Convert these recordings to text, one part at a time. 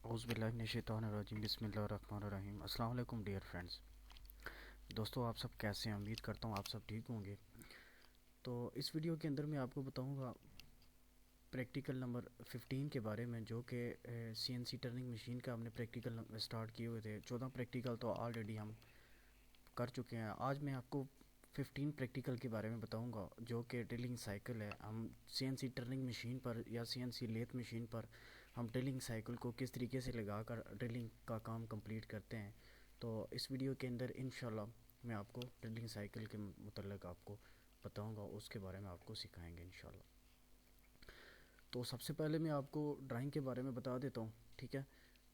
औज़ुबिल्लाहिमिनश्शैतानिर्रजीम बिस्मिल्लाहिर्रहमानिर्रहीम। अस्सलाम वालेकुम डियर फ्रेंड्स। दोस्तों, आप सब कैसे हैं? उम्मीद करता हूँ आप सब ठीक होंगे। तो इस वीडियो के अंदर मैं आपको बताऊंगा प्रैक्टिकल नंबर 15 के बारे में, जो कि सीएनसी टर्निंग मशीन का हमने प्रैक्टिकल स्टार्ट किए हुए थे। 14 प्रैक्टिकल तो ऑलरेडी हम कर चुके हैं। आज मैं आपको 15 प्रैक्टिकल के बारे में बताऊंगा, जो कि ड्रिलिंग साइकिल है। हम सीएनसी टर्निंग मशीन पर या सीएनसी लेथ मशीन पर हम ड्रिलिंग साइकिल को किस तरीके से लगाकर ड्रिलिंग का काम कंप्लीट करते हैं। तो इस वीडियो के अंदर इंशाल्लाह मैं आपको ड्रिलिंग साइकिल के मतलब आपको बताऊंगा, उसके बारे में आपको सिखाएंगे इंशाल्लाह। तो सबसे पहले मैं आपको ड्राइंग के बारे में बता देता हूँ, ठीक है।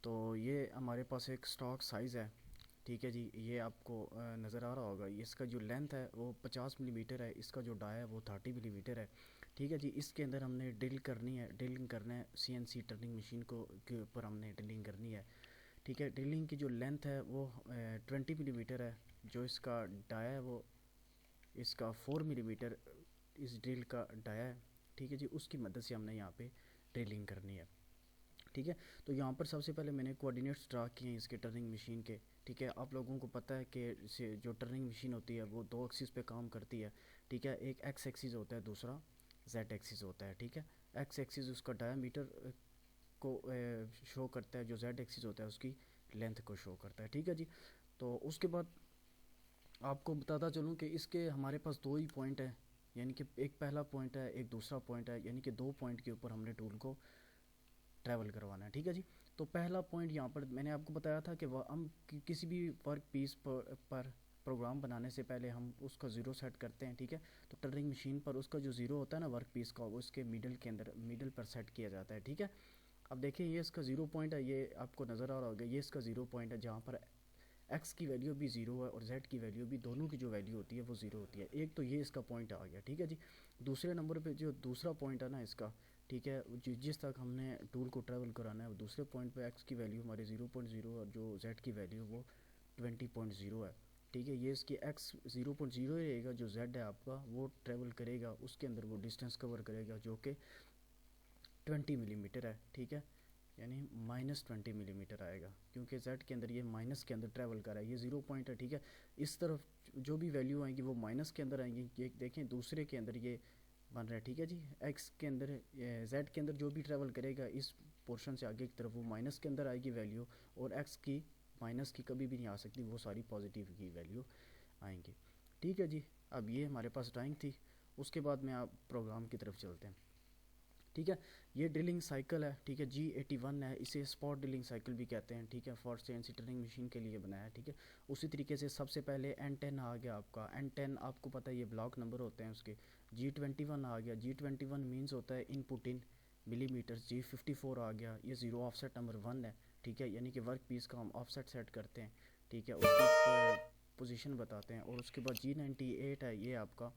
तो ये हमारे पास एक स्टॉक साइज़ है, ठीक है जी। ये आपको नज़र आ रहा होगा। इसका जो लेंथ है वो 50 मिलीमीटर है, इसका जो डाया है वो 30 मिलीमीटर है, ठीक है जी। इसके अंदर हमने ड्रिल करनी है, ड्रिलिंग करना है सीएनसी टर्निंग मशीन को के ऊपर हमने ड्रिलिंग करनी है, ठीक है। ड्रिलिंग की जो लेंथ है वो 20 मिलीमीटर है। जो इसका डाया है वो इसका 4 मिलीमीटर इस ड्रिल का डाया है, ठीक है जी। उसकी मदद से हमने यहाँ पे ड्रिलिंग करनी है, ठीक है। तो यहाँ पर सबसे पहले मैंने कोऑर्डिनेट्स ड्रा किए हैं इसके टर्निंग मशीन के, ठीक है। आप लोगों को पता है कि से जो टर्निंग मशीन होती है वो दो एक्सिस पे काम करती है, ठीक है। एक एक्स एक्सिस होता है, दूसरा जेड एक्सिस होता है, ठीक है। एक्स एक्सिस उसका डायमीटर को शो करता है, जो जेड एक्सिस होता है उसकी लेंथ को शो करता है, ठीक है जी। तो उसके बाद आपको बताता चलूँ कि इसके हमारे पास दो ही पॉइंट है, यानी कि एक पहला पॉइंट है, एक दूसरा पॉइंट है, यानी कि दो पॉइंट के ऊपर हमने टूल को ट्रैवल करवाना है, ठीक है जी। तो पहला पॉइंट यहाँ पर मैंने आपको बताया था कि वह हम किसी भी वर्क पीस पर प्रोग्राम बनाने से पहले हम उसका ज़ीरो सेट करते हैं, ठीक है। तो टर्निंग मशीन पर उसका जो ज़ीरो होता है ना वर्क पीस का, वो उसके मिडल के अंदर मिडल पर सेट किया जाता है, ठीक है। अब देखिए ये इसका ज़ीरो पॉइंट है, ये आपको नज़र आ रहा होगा। ये इसका ज़ीरो पॉइंट है जहाँ पर एक्स की वैल्यू भी ज़ीरो है और जेड की वैल्यू भी, दोनों की जो वैल्यू होती है वो ज़ीरो होती है। एक तो ये इसका पॉइंट आ गया, ठीक है जी। दूसरे नंबर पे जो दूसरा पॉइंट है ना इसका, ठीक है, जिस तक हमने टूल को ट्रैवल कराना है, दूसरे पॉइंट पे एक्स की वैल्यू हमारी 0.0 और जो जेड की वैल्यू वो 20.0 है, ठीक है। ये इसकी एक्स 0.0 रहेगा, जो जेड है आपका वो ट्रैवल करेगा, उसके अंदर वो डिस्टेंस कवर करेगा जो कि 20 मिलीमीटर है, ठीक है। यानी -20 मिलीमीटर आएगा, क्योंकि जेड के अंदर ये माइनस के अंदर ट्रैवल कर रहा है। ये ज़ीरो पॉइंट है, ठीक है। इस तरफ जो भी वैल्यू आएंगी वो माइनस के अंदर आएंगी। ये देखें दूसरे के अंदर ये बन रहा है, ठीक है जी। एक्स के अंदर जेड के अंदर जो भी ट्रैवल करेगा इस पोर्शन से आगे की तरफ वो माइनस के अंदर आएगी वैल्यू, और एक्स की माइनस की कभी भी नहीं आ सकती, वो सारी पॉजिटिव की वैल्यू आएंगी, ठीक है जी। अब ये हमारे पास ड्राइंग थी। उसके बाद में आप प्रोग्राम की तरफ चलते हैं, ठीक है। ये ड्रिलिंग साइकिल है, ठीक है। G81 है, इसे स्पॉट ड्रिलिंग साइकिल भी कहते हैं, ठीक है। फॉर सीएनसी टर्निंग मशीन के लिए बनाया है, ठीक है। उसी तरीके से सबसे पहले N10 आ गया आपका। N10 आपको पता है ये ब्लॉक नंबर होते हैं उसके। G21 आ गया। G21 मीन्स होता है इनपुट इन मिलीमीटर। G54 आ गया, ये ज़ीरो ऑफसेट नंबर 1 है, ठीक है। यानी कि वर्क पीस का हम ऑफसेट सेट करते हैं, ठीक है, उसकी पोजीशन बताते हैं। और उसके बाद G98 है, ये आपका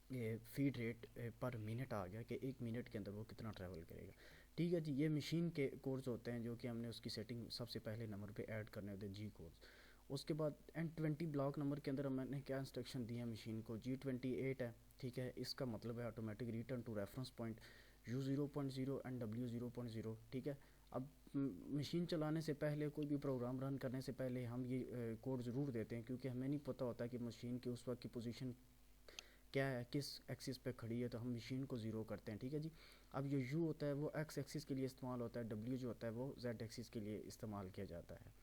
ये फीड रेट पर मिनट आ गया कि एक मिनट के अंदर वो कितना ट्रैवल करेगा, ठीक है जी। ये मशीन के कोड्स होते हैं जो कि हमने उसकी सेटिंग सबसे पहले नंबर पे ऐड करने होते हैं, जी कोड्स। उसके बाद N20 ब्लॉक नंबर के अंदर मैंने क्या इंस्ट्रक्शन दी है मशीन को। G28 है, ठीक है। इसका मतलब है automatic return to reference point U0.0 and W0.0, ठीक है। अब मशीन चलाने से पहले, कोई भी प्रोग्राम रन करने से पहले हम ये कोड ज़रूर देते हैं, क्योंकि हमें नहीं पता होता कि मशीन की उस वक्त की पोजीशन क्या है, किस एक्सिस पे खड़ी है, तो हम मशीन को ज़ीरो करते हैं, ठीक है जी। अब जो यू होता है वो एक्स एक्सिस के लिए इस्तेमाल होता है, डब्ल्यू जो होता है वो जेड एक्सिस के लिए इस्तेमाल किया जाता है,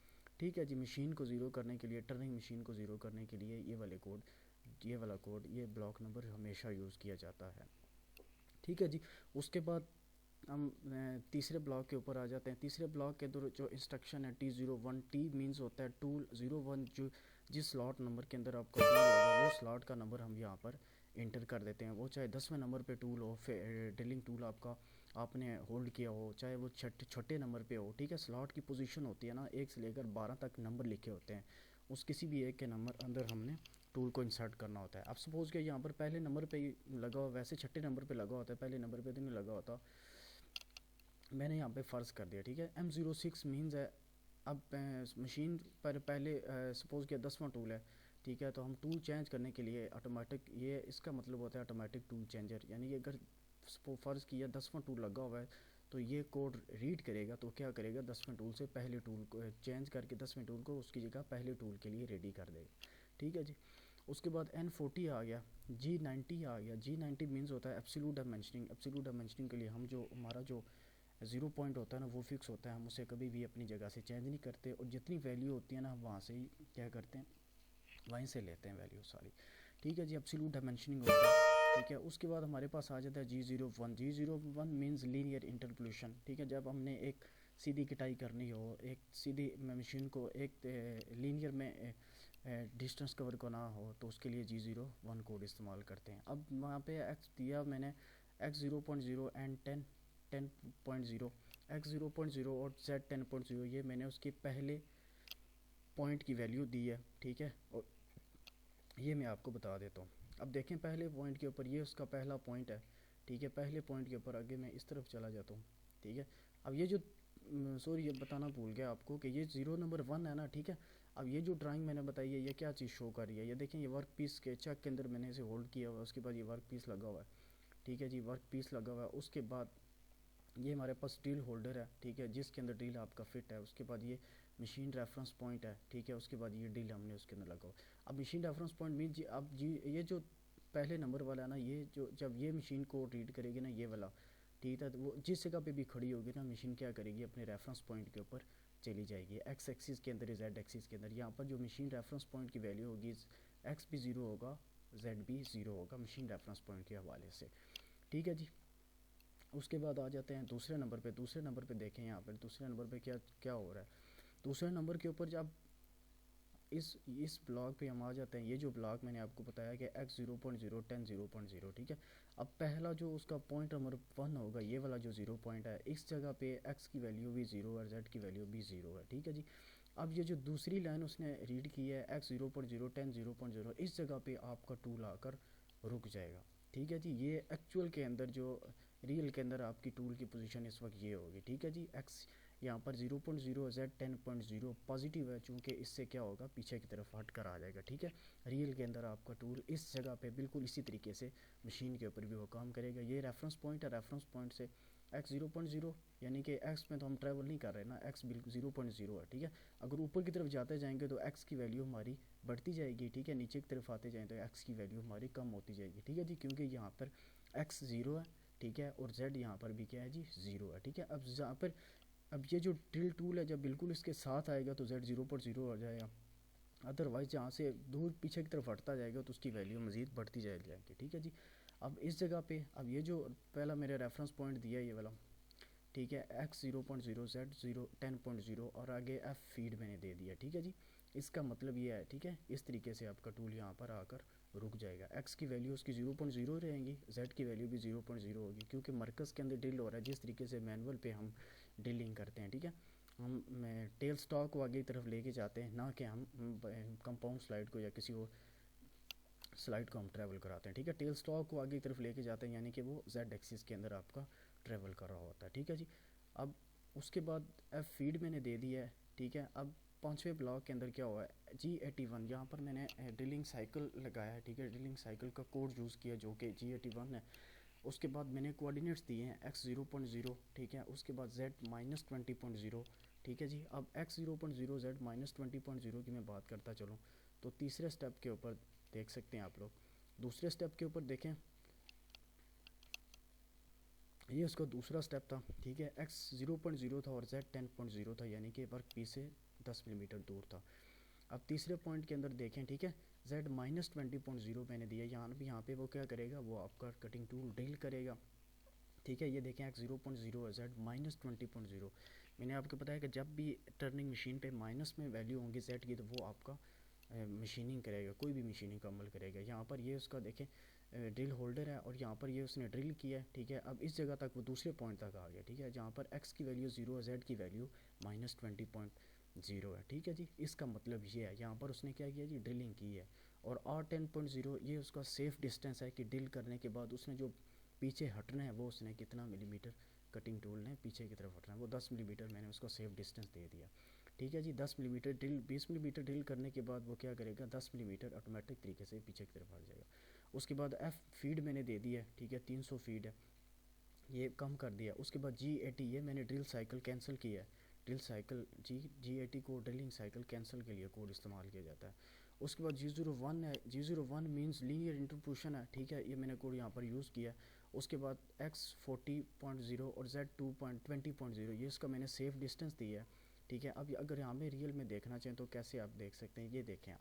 ठीक है जी। मशीन को ज़ीरो करने के लिए, टर्निंग मशीन को ज़ीरो करने के लिए ये वाला कोड, ये ब्लॉक नंबर हमेशा यूज़ किया जाता है, ठीक है जी। उसके बाद हम तीसरे ब्लॉक के ऊपर आ जाते हैं। तीसरे ब्लॉक के अंदर जो इंस्ट्रक्शन है T01, टी मीन्स होता है टूल 01, जो जिस स्लॉट नंबर के अंदर आपका टूल होगा वो स्लॉट का नंबर हम यहाँ पर इंटर कर देते हैं। वो चाहे 10वें नंबर पे टूल हो, ड्रिलिंग टूल आपका आपने होल्ड किया हो, चाहे वो छठे नंबर पे हो, ठीक है। स्लॉट की पोजीशन होती है ना, 1 से लेकर 12 तक नंबर लिखे होते हैं, उस किसी भी एक के नंबर अंदर हमने टूल को इंसर्ट करना होता है। अब सपोज़ कि यहाँ पर पहले नंबर पे लगा हुआ, वैसे छठे नंबर पे लगा होता है, पहले नंबर पे तो नहीं लगा होता, मैंने यहाँ पे फ़र्ज़ कर दिया, ठीक है। M06 मीन्स है। अब मशीन पर पहले सपोज़ किया 10वां टूल है, ठीक है। तो हम टूल चेंज करने के लिए ऑटोमेटिक, ये इसका मतलब होता है ऑटोमेटिक टूल चेंजर, यानी कि अगर फ़र्ज़ किया 10वां टूल लगा हुआ है तो ये कोड रीड करेगा तो क्या करेगा, 10वें टूल से पहले टूल को चेंज करके 10वें टूल को उसकी जगह पहले टूल के लिए रेडी कर देगा। ठीक है जी। उसके बाद N40 आ गया, G90 आ गया। G90 मीन्स होता है एब्सोल्यूट डायमेंशनिंग। एब्सोल्यूट डायमेंशनिंग के लिए हम जो हमारा जो 0 पॉइंट होता है ना वो फिक्स होता है, हम उसे कभी भी अपनी जगह से चेंज नहीं करते, और जितनी वैल्यू होती है ना हम वहाँ से ही क्या करते हैं, वहीं से लेते हैं वैल्यू सारी। ठीक है जी, एब्सोल्यूट डायमेंशनिंग होता है। ठीक है, उसके बाद हमारे पास आ जाता है G01। G01 means linear interpolation. ठीक है, जब हमने एक सीधी कटाई करनी हो, एक सीधी मशीन को एक लीनियर में डिस्टेंस कवर करना हो, तो उसके लिए G01 कोड इस्तेमाल करते हैं। अब वहाँ पे एक्स दिया मैंने x0.0 एंड 10.0, x0.0 और z 10.0, ये मैंने उसके पहले पॉइंट की वैल्यू दी है। ठीक है, और ये मैं आपको बता देता हूँ। अब देखें पहले पॉइंट के ऊपर, ये उसका पहला पॉइंट है। ठीक है, पहले पॉइंट के ऊपर आगे मैं इस तरफ चला जाता हूँ। ठीक है, अब ये जो सॉरी ये बताना भूल गया आपको कि ये 0 नंबर 1 है ना। ठीक है, अब ये जो ड्राइंग मैंने बताई है ये क्या चीज़ शो कर रही है, ये देखें, ये वर्क पीस के चेक के अंदर मैंने इसे होल्ड किया हुआ है, उसके बाद ये वर्क पीस लगा हुआ है। ठीक है जी, वर्क पीस लगा हुआ है। उसके बाद ये हमारे पास ड्रिल होल्डर है। ठीक है, जिसके अंदर ड्रिल आपका फिट है। उसके बाद ये मशीन रेफरेंस पॉइंट है। ठीक है, उसके बाद ये ड्रिल हमने उसके अंदर लगा हुआ। अब मशीन रेफरेंस पॉइंट मीन जी, अब जी ये जो पहले नंबर वाला है ना, ये जो जब ये मशीन को रीड करेगी ना, ये वाला, ठीक है, तो वो जिस जगह पे भी खड़ी होगी ना मशीन, क्या करेगी, अपने रेफरेंस पॉइंट के ऊपर चली जाएगी, एक्स एक्सिस के अंदर, जेड एक्सिस के अंदर। यहाँ पर जो मशीन रेफरेंस पॉइंट की वैल्यू होगी, एक्स भी ज़ीरो होगा, जेड भी ज़ीरो होगा मशीन रेफरेंस पॉइंट के हवाले से। ठीक है जी। उसके बाद आ जाते हैं दूसरे नंबर पे। दूसरे नंबर पे देखें, यहाँ पर दूसरे नंबर पे क्या क्या हो रहा है। दूसरे नंबर के ऊपर जब इस ब्लॉक पे हम आ जाते हैं, ये जो ब्लॉक मैंने आपको बताया कि x0.0 10 0.0। ठीक है, अब पहला जो उसका पॉइंट नंबर 1 होगा, ये वाला जो 0 पॉइंट है, इस जगह पे x की वैल्यू भी 0 और z की वैल्यू भी 0 है। ठीक है जी। अब ये जो दूसरी लाइन उसने रीड की है x0.0 10 0.0, इस जगह पे आपका टूल आकर रुक जाएगा। ठीक है जी, ये एक्चुअल के अंदर जो रियल के अंदर आपकी टूल की पोजीशन इस वक्त ये होगी। ठीक है जी, x यहाँ पर 0.0, z 10.0 पॉजिटिव है, चूँकि इससे क्या होगा, पीछे की तरफ हट कर आ जाएगा। ठीक है, रियल के अंदर आपका टूल इस जगह पे बिल्कुल इसी तरीके से मशीन के ऊपर भी वो काम करेगा। ये रेफरेंस पॉइंट है, रेफरेंस पॉइंट से x 0.0, यानी कि x में तो हम ट्रैवल नहीं कर रहे ना, x बिल्कुल 0.0 है। ठीक है, अगर ऊपर की तरफ जाते जाएंगे तो x की वैल्यू हमारी बढ़ती जाएगी। ठीक है, नीचे की तरफ आते जाएँ तो x की वैल्यू हमारी कम होती जाएगी। ठीक है जी, क्योंकि यहाँ पर x 0 है। ठीक है, और z यहाँ पर भी क्या है जी, 0 है। ठीक है, अब यहाँ पर अब ये जो ड्रिल टूल है जब बिल्कुल इसके साथ आएगा तो z 0.0 हो जाएगा, अदरवाइज जहाँ से दूर पीछे की तरफ हटता जाएगा तो उसकी वैल्यू मज़ीद बढ़ती जाएगी। ठीक है जी। अब इस जगह पे अब ये जो पहला मेरा रेफरेंस पॉइंट दिया है ये वाला, ठीक है, x0.0 z 10.0 और आगे f फीड मैंने दे दिया। ठीक है जी, इसका मतलब ये है। ठीक है, इस तरीके से आपका टूल यहाँ पर आकर रुक जाएगा। x की वैल्यू उसकी 0.0 रहेंगी, z की वैल्यू भी 0.0 होगी, क्योंकि मरकज़ के अंदर ड्रिल हो रहा है जिस तरीके से मैनुअल पे हम ड्रिलिंग करते हैं। ठीक है, हम टेल स्टॉक को आगे की तरफ लेके जाते हैं, ना कि हम कंपाउंड स्लाइड को या किसी और स्लाइड को हम ट्रैवल कराते हैं। ठीक है, टेल स्टॉक को आगे की तरफ लेके जाते हैं, यानी कि वो जेड एक्सिस के अंदर आपका ट्रैवल कर रहा होता है। ठीक है जी। अब उसके बाद एफ फीड मैंने दे दी है। ठीक है, अब पाँचवें ब्लॉक के अंदर क्या हुआ है, G81, यहाँ पर मैंने ड्रिलिंग साइकिल लगाया है। ठीक है, ड्रिलिंग साइकिल का कोड यूज़ किया जो कि G81 है। उसके बाद मैंने कोऑर्डिनेट्स दिए हैं x0.0। ठीक है, उसके बाद z -20.0। ठीक है जी, अब x0.0 z -20.0 की मैं बात करता चलूँ तो तीसरे स्टेप के ऊपर देख सकते हैं आप लोग। दूसरे स्टेप के ऊपर देखें, ये उसका दूसरा स्टेप था। ठीक है, x 0.0 था और z 10.0 था, यानी कि वर्क पीस से 10 मिलीमीटर दूर था। अब तीसरे पॉइंट के अंदर देखें, ठीक है, z -20.0 मैंने दिया, यहाँ पे वो क्या करेगा, वो आपका कटिंग टूल ड्रिल करेगा। ठीक है, ये देखें x 0.0 है, z -20.0। मैंने आपको बताया कि जब भी टर्निंग मशीन पे माइनस में वैल्यू होंगी z की, तो वो आपका मशीनिंग करेगा, कोई भी मशीनिंग का अमल करेगा। यहाँ पर ये उसका देखें ड्रिल होल्डर है और यहाँ पर ये उसने ड्रिल किया है। ठीक है, अब इस जगह तक वो दूसरे पॉइंट तक आ गया। ठीक है, जहाँ पर x की वैल्यू 0 है, z की वैल्यू -20.0 है। ठीक है जी, इसका मतलब ये है, यहाँ पर उसने क्या किया जी, ड्रिलिंग की है। और R10.0 ये उसका सेफ डिस्टेंस है कि ड्रिल करने के बाद उसने जो पीछे हटना है वो उसने कितना मिलीमीटर कटिंग टूल ने पीछे की तरफ हटना है, वो 10 मिलीमीटर मैंने उसको सेफ डिस्टेंस दे दिया। ठीक है जी, 10 मिलीमीटर ड्रिल, 20 मिलीमीटर ड्रिल करने के बाद वो क्या करेगा, 10 मिलीमीटर ऑटोमेटिक तरीके से पीछे की तरफ हट जाएगा। उसके बाद एफ फीड मैंने दे दी है। ठीक है, 300 फीड है, ये कम कर दिया। उसके बाद G80 ये मैंने ड्रिल साइकिल कैंसिल किया है। ड्रिल साइकिल G80 को ड्रिलिंग साइकिल कैंसिल के लिए कोड इस्तेमाल किया जाता है। उसके बाद G01 है, G01 मींस लीनियर इंटरपोलेशन है, ठीक है, ये मैंने कोड यहाँ पर यूज़ किया। उसके बाद X40.0 और Z20.0 ये इसका मैंने सेफ डिस्टेंस दिया है, ठीक है। अब अगर यहाँ में रियल में देखना चाहें तो कैसे आप देख सकते हैं, ये देखें आप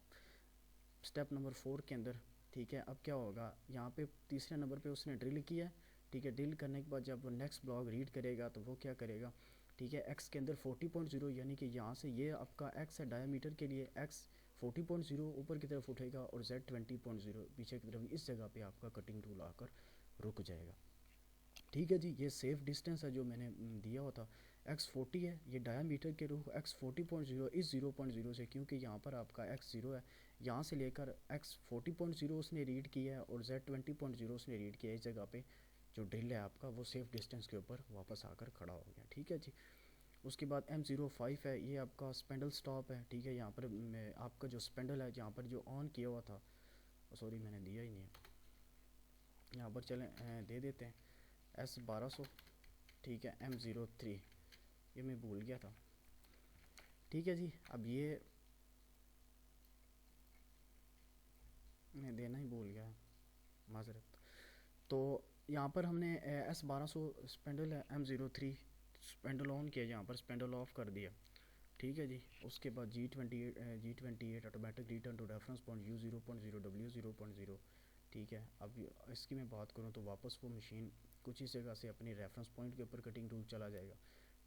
स्टेप नंबर 4 के अंदर, ठीक है। अब क्या होगा, यहाँ पे तीसरे नंबर पे उसने ड्रिल किया है, ठीक है। ड्रिल करने के बाद जब वो नेक्स्ट ब्लॉक रीड करेगा तो वो क्या करेगा, ठीक है, एक्स के अंदर 40.0 यानी कि यहाँ से ये आपका एक्स है डायमीटर के लिए, एक्स 40.0 ऊपर की तरफ उठेगा और Z 20.0 पीछे की तरफ, इस जगह पे आपका कटिंग टूल आकर रुक जाएगा, ठीक है जी। ये सेफ डिस्टेंस है जो मैंने दिया हुआ था। X40 है, ये डायमीटर के रूप X40.0 इस 0.0 से, क्योंकि यहाँ पर आपका X 0 है, यहाँ से लेकर X40.0 उसने रीड किया है और Z 20.0 उसने रीड किया है। इस जगह पे जो ड्रिल है आपका वो सेफ डिस्टेंस के ऊपर वापस आकर खड़ा हो गया, ठीक है जी। उसके बाद M05 है, ये आपका स्पेंडल स्टॉप है, ठीक है। यहाँ पर आपका जो स्पेंडल है जहाँ पर जो ऑन किया हुआ था, सॉरी मैंने दिया ही नहीं है, यहाँ पर चलें दे देते हैं S1200, ठीक है। M03 ये मैं भूल गया था, ठीक है जी। अब ये मैं देना ही भूल गया, माजरत। तो यहाँ पर हमने S1200 स्पेंडल है, M03 स्पेंडल ऑन किया, यहाँ पर स्पेंडल ऑफ कर दिया, ठीक है जी। उसके बाद G28 automatic return to reference point U0.0 W0.0, ठीक है। अब इसकी मैं बात करूँ तो वापस वो मशीन कुछ इस जगह से अपनी रेफरेंस पॉइंट के ऊपर कटिंग टूल चला जाएगा,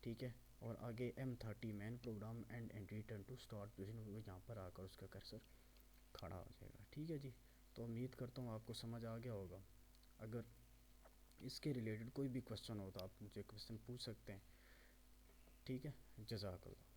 ठीक है। और आगे M30 main program end return to start position, यहाँ पर आकर उसका कर्सर खड़ा हो जाएगा, ठीक है जी। तो उम्मीद करता हूँ आपको समझ आ गया होगा। अगर इसके रिलेटेड कोई भी क्वेश्चन हो तो आप मुझे क्वेश्चन पूछ सकते हैं, ठीक है। जज़ाकल्लाह।